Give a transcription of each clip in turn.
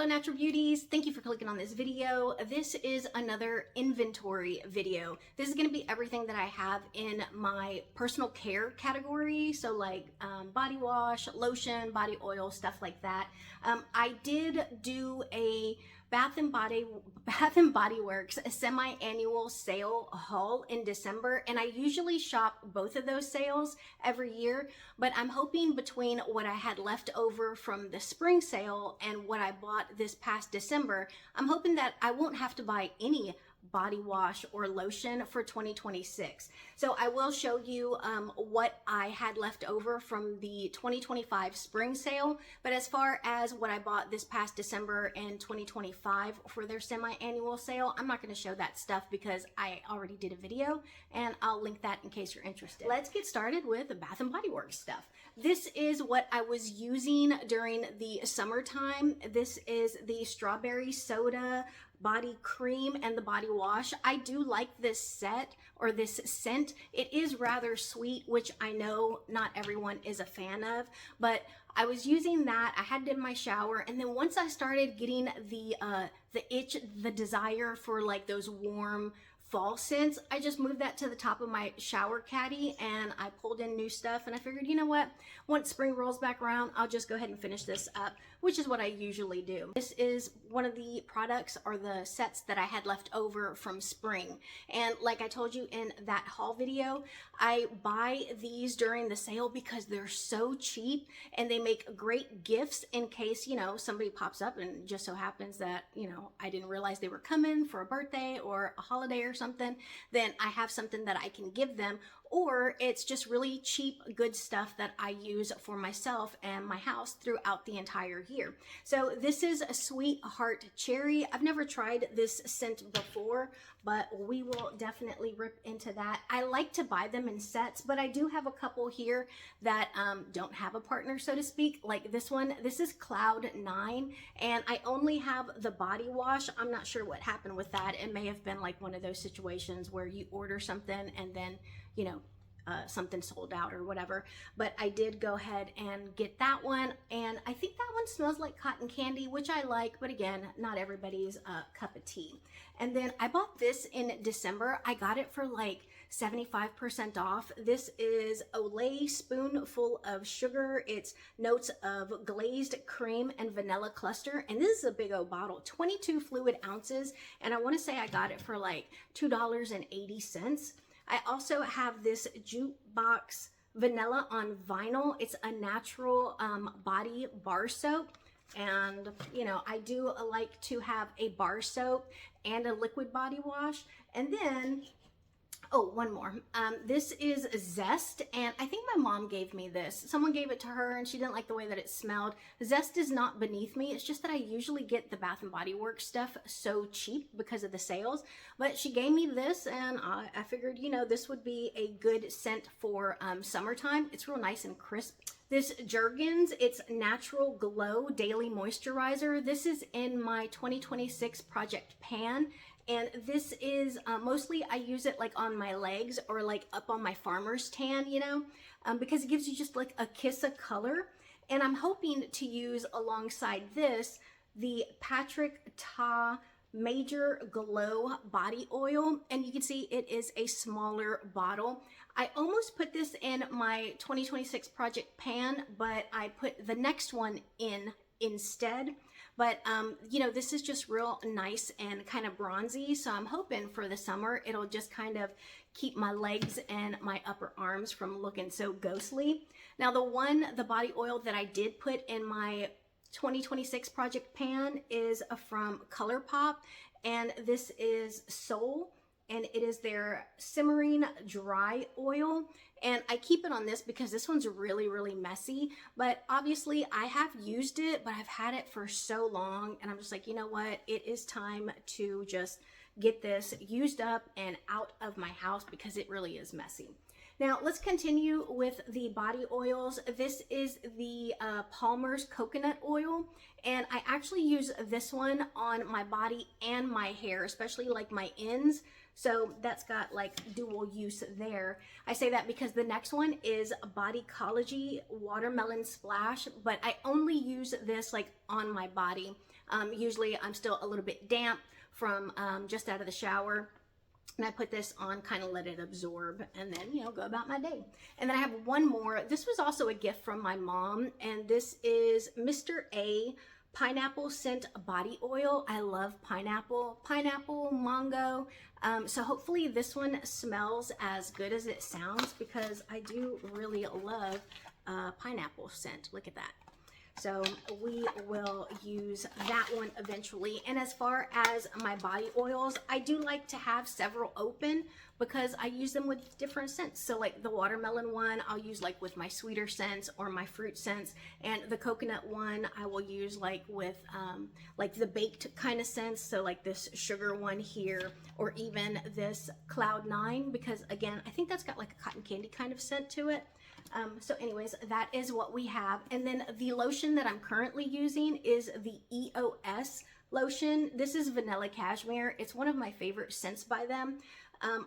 Hello Natural Beauties, thank you for clicking on this video. This is another inventory video. This is going to be everything that I have in my personal care category, so like body wash, lotion, body oil, stuff like that. I did do a Bath and Body Works semi-annual sale haul in December, and I usually shop both of those sales every year, but I'm hoping between what I had left over from the spring sale and what I bought this past December, I'm hoping that I won't have to buy any body wash or lotion for 2026. So I will show you what I had left over from the 2025 spring sale, but as far as what I bought this past December and 2025 for their semi-annual sale, I'm not going to show that stuff because I already did a video, and I'll link that in case you're interested. Let's get started with the Bath and Body Works stuff. This is what I was using during the summertime. This is the strawberry soda body cream and the body wash. I do like this set or this scent. It is rather sweet, which I know not everyone is a fan of, but I was using that. I had it in my shower, and then once I started getting the itch, the desire for like those warm fall scents, I just moved that to the top of my shower caddy and I pulled in new stuff, and I figured, you know what, once spring rolls back around, I'll just go ahead and finish this up, which is what I usually do. This is one of the products or the sets that I had left over from spring, and like I told you in that haul video, I buy these during the sale because they're so cheap and they make great gifts in case, you know, somebody pops up and just so happens that, you know, I didn't realize they were coming for a birthday or a holiday or something, then I have something that I can give them, or it's just really cheap, good stuff that I use for myself and my house throughout the entire year. So this is a Sweetheart Cherry. I've never tried this scent before, but we will definitely rip into that. I like to buy them in sets, but I do have a couple here that don't have a partner, so to speak, like this one. This is Cloud 9, and I only have the body wash. I'm not sure what happened with that. It may have been like one of those situations where you order something and then, you know, something sold out or whatever, but I did go ahead and get that one, and I think that one smells like cotton candy, which I like, but again, not everybody's cup of tea. And then I bought this in December. I got it for like 75% off. This is Olay Spoonful of Sugar. It's notes of glazed cream and vanilla cluster, and this is a big old bottle, 22 fluid ounces, and I want to say I got it for like $2.80. I also have this Jukebox Vanilla on Vinyl. It's a natural body bar soap. And, you know, I do like to have a bar soap and a liquid body wash. And then, oh, one more. This is Zest, and I think my mom gave me this. Someone gave it to her, and she didn't like the way that it smelled. Zest is not beneath me. It's just that I usually get the Bath and Body Works stuff so cheap because of the sales. But she gave me this, and I figured, you know, this would be a good scent for summertime. It's real nice and crisp. This Jergens, it's Natural Glow Daily Moisturizer. This is in my 2026 Project Pan. And this is mostly I use it like on my legs or like up on my farmer's tan, you know, because it gives you just like a kiss of color. And I'm hoping to use alongside this the Patrick Ta Major Glow Body Oil. And you can see it is a smaller bottle. I almost put this in my 2026 Project Pan, but I put the next one in instead. But, you know, this is just real nice and kind of bronzy. So I'm hoping for the summer, it'll just kind of keep my legs and my upper arms from looking so ghostly. Now, the body oil that I did put in my 2026 Project Pan is from ColourPop. And this is Soul. And it is their Simmering Dry Oil. And I keep it on this because this one's really, really messy. But obviously I have used it, but I've had it for so long. And I'm just like, you know what? It is time to just get this used up and out of my house because it really is messy. Now let's continue with the body oils. This is the Palmer's coconut oil, and I actually use this one on my body and my hair, especially like my ends. So that's got like dual use there. I say that because the next one is Bodycology Watermelon Splash, but I only use this like on my body. Usually I'm still a little bit damp from just out of the shower. And I put this on, kind of let it absorb, and then, you know, go about my day. And then I have one more. This was also a gift from my mom, and this is Mr. A Pineapple Scent Body Oil. I love pineapple, mango. So hopefully this one smells as good as it sounds, because I do really love pineapple scent. Look at that. So we will use that one eventually. And as far as my body oils, I do like to have several open because I use them with different scents. So like the watermelon one, I'll use like with my sweeter scents or my fruit scents. And the coconut one, I will use like with like the baked kind of scents. So like this sugar one here, or even this Cloud 9, because again, I think that's got like a cotton candy kind of scent to it. So anyways, that is what we have. And then the lotion that I'm currently using is the EOS lotion. This is Vanilla Cashmere. It's one of my favorite scents by them.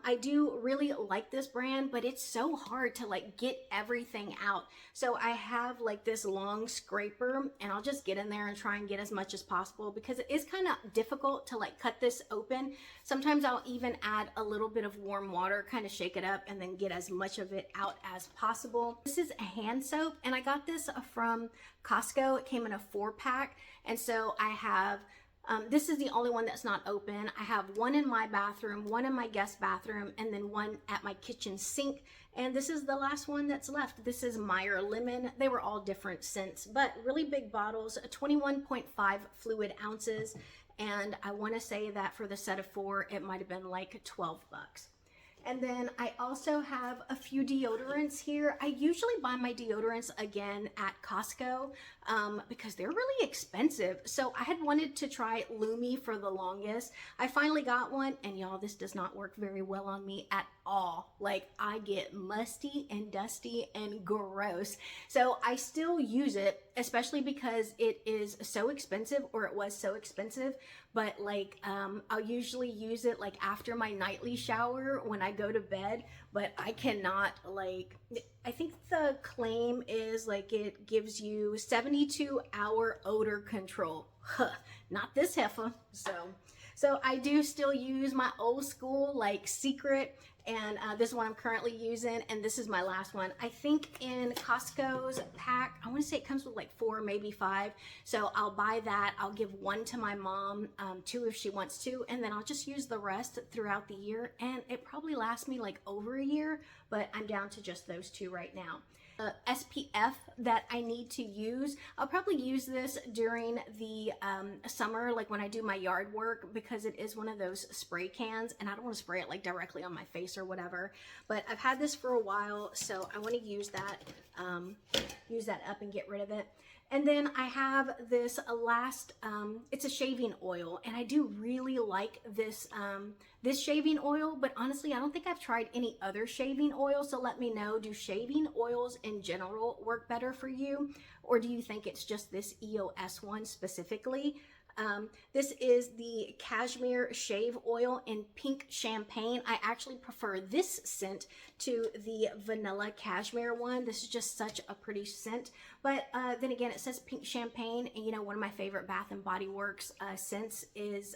I do really like this brand, but it's so hard to like get everything out. So I have like this long scraper, and I'll just get in there and try and get as much as possible, because it is kind of difficult to like cut this open. Sometimes I'll even add a little bit of warm water, kind of shake it up, and then get as much of it out as possible. This is a hand soap, and I got this from Costco. It came in a 4-pack, and so I have this is the only one that's not open. I have one in my bathroom, one in my guest bathroom, and then one at my kitchen sink. And this is the last one that's left. This is Meyer Lemon. They were all different scents, but really big bottles, 21.5 fluid ounces. And I want to say that for the set of 4, it might have been like 12 bucks. And then I also have a few deodorants here. I usually buy my deodorants again at Costco because they're really expensive. So I had wanted to try Lumi for the longest. I finally got one, and y'all, this does not work very well on me at all. Like, I get musty and dusty and gross. So I still use it, especially because it is so expensive, or it was so expensive. But like, I'll usually use it like after my nightly shower when I go to bed, but I cannot, like, I think the claim is like it gives you 72-hour odor control. Huh, not this heifer. So I do still use my old school like Secret, and this one I'm currently using, and this is my last one. I think in Costco's pack, I want to say it comes with like 4, maybe 5. So I'll buy that. I'll give 1 to my mom, 2 if she wants to, and then I'll just use the rest throughout the year. And it probably lasts me like over a year, but I'm down to just those 2 right now. SPF that I need to use. I'll probably use this during the summer, like when I do my yard work, because it is one of those spray cans, and I don't want to spray it like directly on my face or whatever. But I've had this for a while, so I want to use that up and get rid of it. And then I have this last, it's a shaving oil, and I do really like this this shaving oil, but honestly, I don't think I've tried any other shaving oil, so let me know, do shaving oils in general work better for you, or do you think it's just this EOS one specifically? This is the Cashmere Shave Oil in Pink Champagne. I actually prefer this scent to the Vanilla Cashmere one. This is just such a pretty scent. But then again, it says Pink Champagne, and you know, one of my favorite Bath & Body Works scents is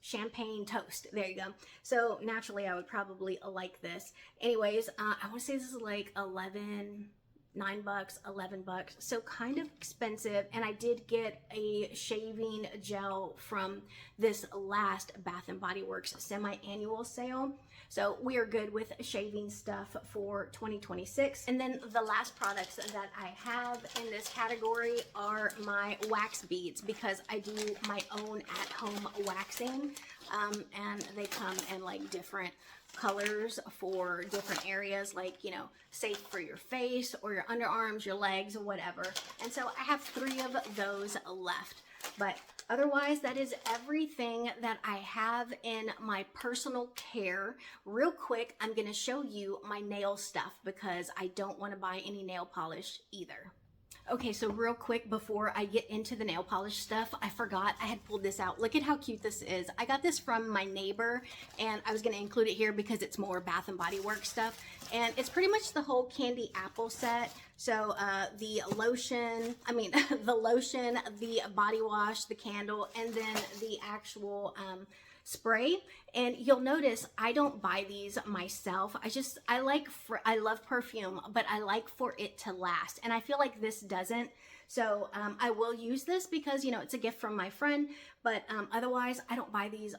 Champagne Toast. There you go. So naturally, I would probably like this. Anyways, I want to say this is like $9, $11, so kind of expensive. And I did get a shaving gel from this last Bath & Body Works semi-annual sale. So we are good with shaving stuff for 2026. And then the last products that I have in this category are my wax beads, because I do my own at-home waxing, and they come in like different colors for different areas, like, you know, safe for your face or your underarms, your legs, or whatever. And so I have 3 of those left. But otherwise, that is everything that I have in my personal care. Real quick, I'm going to show you my nail stuff because I don't want to buy any nail polish either. Okay, so real quick before I get into the nail polish stuff, I forgot I had pulled this out. Look at how cute this is. I got this from my neighbor, and I was going to include it here because it's more Bath and Body Works stuff. And it's pretty much the whole candy apple set. So the lotion, the body wash, the candle, and then the actual spray. And you'll notice I don't buy these myself. I love perfume, but I like for it to last, and I feel like this doesn't. So I will use this because, you know, it's a gift from my friend, but otherwise I don't buy these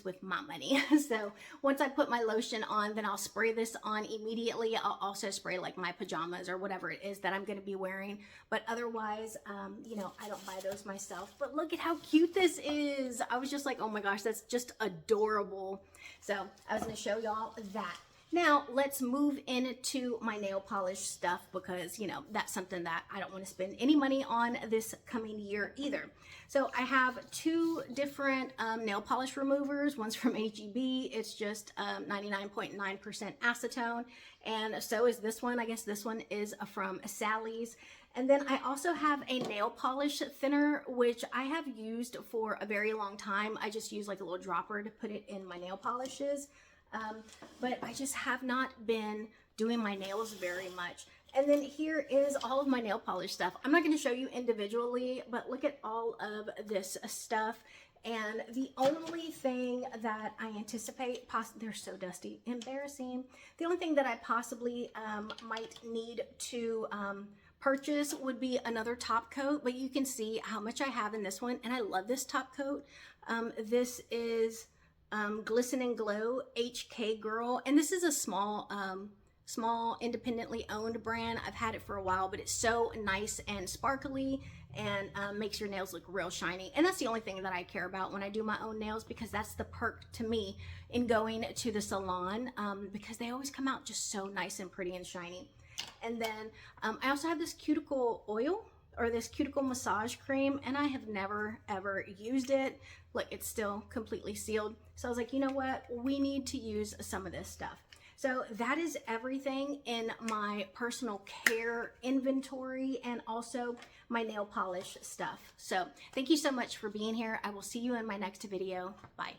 with my money. So once I put my lotion on, then I'll spray this on immediately. I'll also spray like my pajamas or whatever it is that I'm going to be wearing. But otherwise, you know, I don't buy those myself. But look at how cute this is. I was just like, oh my gosh, that's just adorable. So I was going to show y'all that. Now let's move into my nail polish stuff because, you know, that's something that I don't want to spend any money on this coming year either. So I have two different nail polish removers. One's from H-E-B. It's just 99.9% acetone. And so is this one. I guess this one is from Sally's. And then I also have a nail polish thinner, which I have used for a very long time. I just use like a little dropper to put it in my nail polishes. But I just have not been doing my nails very much. And then here is all of my nail polish stuff. I'm not going to show you individually, but look at all of this stuff. And the only thing that I anticipate, they're so dusty, embarrassing. The only thing that I possibly might need to purchase would be another top coat, but you can see how much I have in this one. And I love this top coat. This is Glisten and Glow HK Girl, and this is a small independently owned brand. I've had it for a while, but it's so nice and sparkly and makes your nails look real shiny. And that's the only thing that I care about when I do my own nails, because that's the perk to me in going to the salon, because they always come out just so nice and pretty and shiny. And then I also have this cuticle oil, or this cuticle massage cream, and I have never ever used it. Look, it's still completely sealed. So I was like, you know what? We need to use some of this stuff. So that is everything in my personal care inventory and also my nail polish stuff. So thank you so much for being here. I will see you in my next video. Bye.